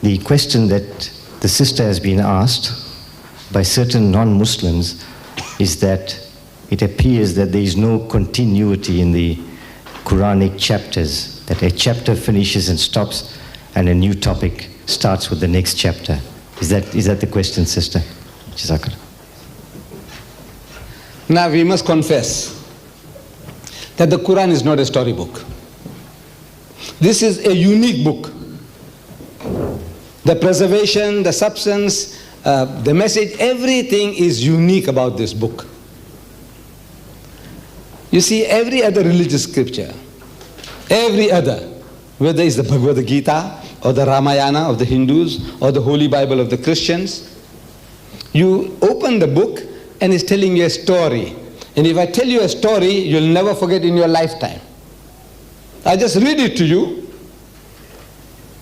the question that the sister has been asked by certain non-Muslims is that it appears that there is no continuity in the Quranic chapters, that a chapter finishes and stops and a new topic starts with the next chapter. Is that the question, sister? Jazakallah. Now we must confess that the Quran is not a storybook. This is a unique book. The preservation, the substance, the message, everything is unique about this book. You see, every other religious scripture, every other, whether it's the Bhagavad Gita or the Ramayana of the Hindus or the Holy Bible of the Christians, you open the book and it's telling you a story. And if I tell you a story, you'll never forget in your lifetime. I just read it to you,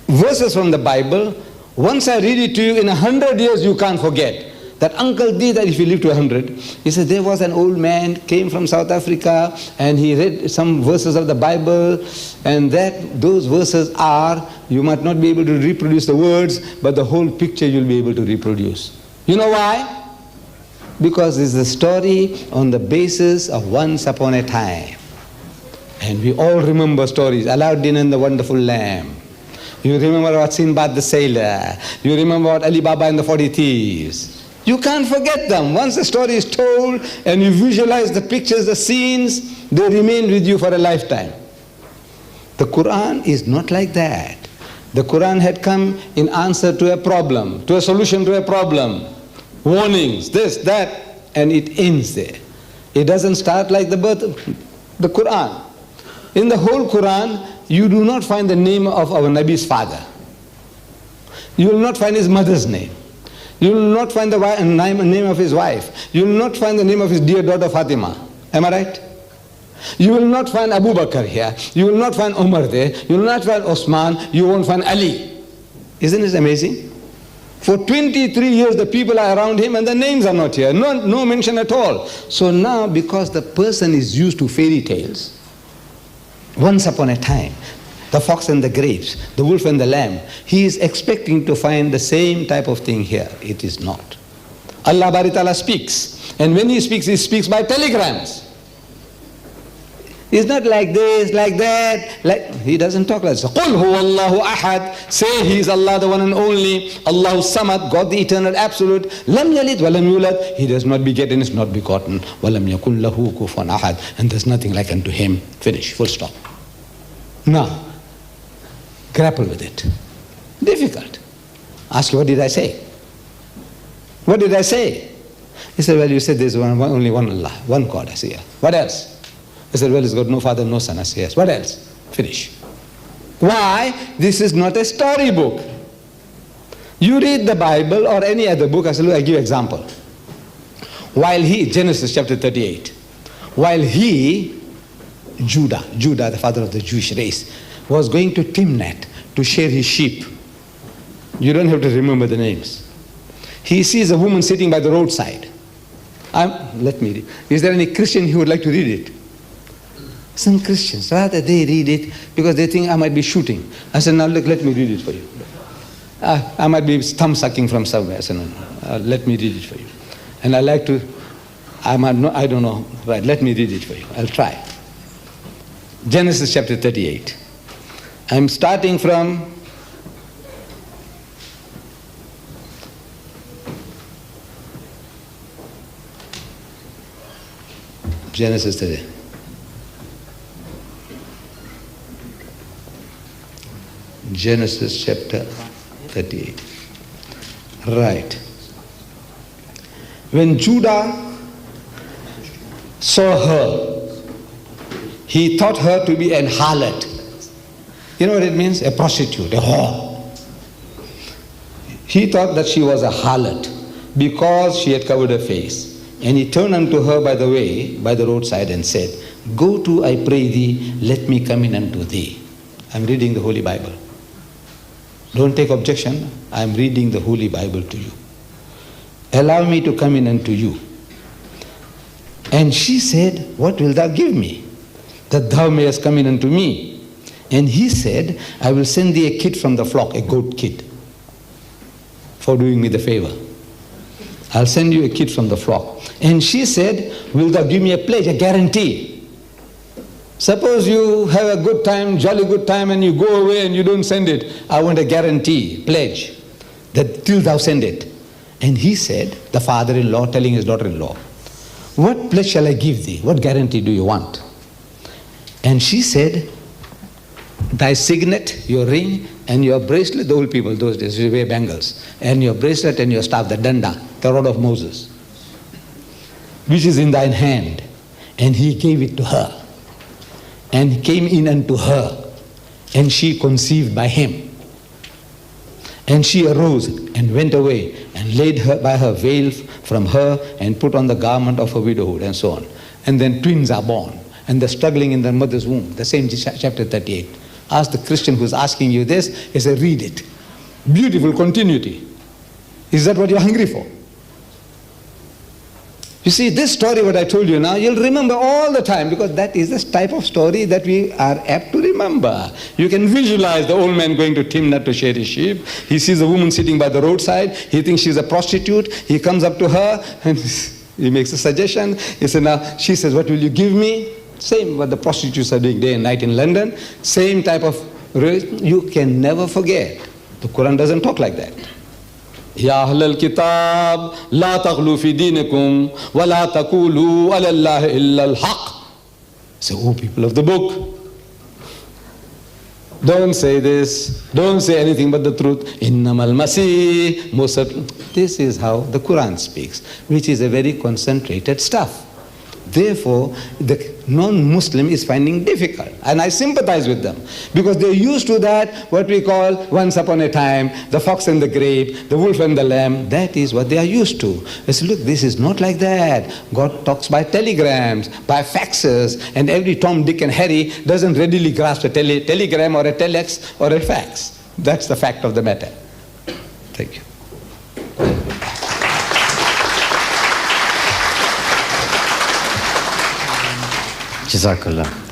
verses from the Bible. Once I read it to you, in 100 years you can't forget. That uncle did that if you live to 100. He said there was an old man, came from South Africa, and he read some verses of the Bible, and those verses are, you might not be able to reproduce the words, but the whole picture you'll be able to reproduce. You know why? Because it's a story on the basis of once upon a time. And we all remember stories, Aladdin and the Wonderful Lamp. You remember about Sinbad the Sailor. You remember about Ali Baba and the 40 Thieves. You can't forget them. Once the story is told and you visualize the pictures, the scenes, they remain with you for a lifetime. The Quran is not like that. The Quran had come in answer to a problem, to a solution to a problem. Warnings, this, that, and it ends there. It doesn't start like the birth of the Quran. In the whole Quran, you do not find the name of our Nabi's father. You will not find his mother's name. You will not find the name of his wife. You will not find the name of his dear daughter Fatima. Am I right? You will not find Abu Bakr here. You will not find Umar there. You will not find Osman. You won't find Ali. Isn't it amazing? For 23 years the people are around him and the names are not here. No mention at all. So now, because the person is used to fairy tales, once upon a time, the fox and the grapes, the wolf and the lamb, he is expecting to find the same type of thing here. It is not. Allah Bari Ta'ala speaks, and when he speaks by telegrams. It's not like this, like that. He doesn't talk like this. قُلْ هُوَ اللَّهُ أَحَدٌ. Say he is Allah, the one and only. Allahu Samad, God the eternal absolute. لَمْ يَلِدْ وَلَمْ يُولَدْ. He does not beget and is not begotten. وَلَمْ يَكُنْ لَهُ كُفُوًا أَحَدٌ. And there's nothing like unto him. Finish, full stop. Now, grapple with it. Difficult. Ask you, what did I say? What did I say? He said, well, you said there's only one Allah, one God. I said, yeah. What else? He said, well, it's got no father, no son. I said, yes. What else? Finish. Why? This is not a storybook. You read the Bible or any other book. I said, look, I give you an example. While Genesis chapter 38, while Judah, the father of the Jewish race, was going to Timnat to share his sheep. You don't have to remember the names. He sees a woman sitting by the roadside. Let me read. Is there any Christian who would like to read it? Some Christians, rather they read it because they think I might be shooting. I said, now look, let me read it for you. I might be thumb sucking from somewhere. I said, no, let me read it for you. And I like to, I don't know, right, let me read it for you. I'll try. Genesis chapter 38. I'm starting from Genesis 38. Genesis chapter 38. Right. When Judah saw her, he thought her to be an harlot. You know what it means? A prostitute, a whore. He thought that she was a harlot because she had covered her face. And he turned unto her by the way, by the roadside, and said, go to, I pray thee, let me come in unto thee. I'm reading the Holy Bible. Don't take objection. I'm reading the Holy Bible to you. Allow me to come in unto you. And she said, what wilt thou give me, that thou mayest come in unto me? And he said, I will send thee a kid from the flock, a goat kid. for doing me the favor. I'll send you a kid from the flock. And she said, will thou give me a pledge, a guarantee? Suppose you have a good time, jolly good time, and you go away and you don't send it. I want a guarantee, pledge, that till thou send it. And he said, the father-in-law telling his daughter-in-law, what pledge shall I give thee? What guarantee do you want? And she said, thy signet, your ring, and your bracelet. The old people those days used to wear bangles. And your bracelet and your staff, the danda, the rod of Moses, which is in thine hand. And he gave it to her. And he came in unto her, and she conceived by him. And she arose and went away and laid her by her veil from her and put on the garment of her widowhood, and so on. And then twins are born, and they're struggling in their mother's womb. The same chapter 38. Ask the Christian who's asking you this, he said, read it. Beautiful continuity. Is that what you're hungry for? You see, this story what I told you now, you'll remember all the time, because that is the type of story that we are apt to remember. You can visualize the old man going to Timnah to share his sheep. He sees a woman sitting by the roadside. He thinks she's a prostitute. He comes up to her and he makes a suggestion. He said, now, she says, what will you give me? Same what the prostitutes are doing day and night in London. Same type of religion. You can never forget. The Quran doesn't talk like that. Ya ahlal kitab, la taghlu fi dinikum, wa la taqulu ala Allahi illa al-haq. So, oh people of the book, don't say this, don't say anything but the truth. Innamal masih, most certainly. This is how the Quran speaks, which is a very concentrated stuff. Therefore, the non-Muslim is finding difficult. And I sympathize with them. Because they're used to that, what we call, once upon a time, the fox and the grape, the wolf and the lamb. That is what they are used to. They say, look, this is not like that. God talks by telegrams, by faxes, and every Tom, Dick, and Harry doesn't readily grasp a telegram or a telex or a fax. That's the fact of the matter. Thank you. Jazakallah.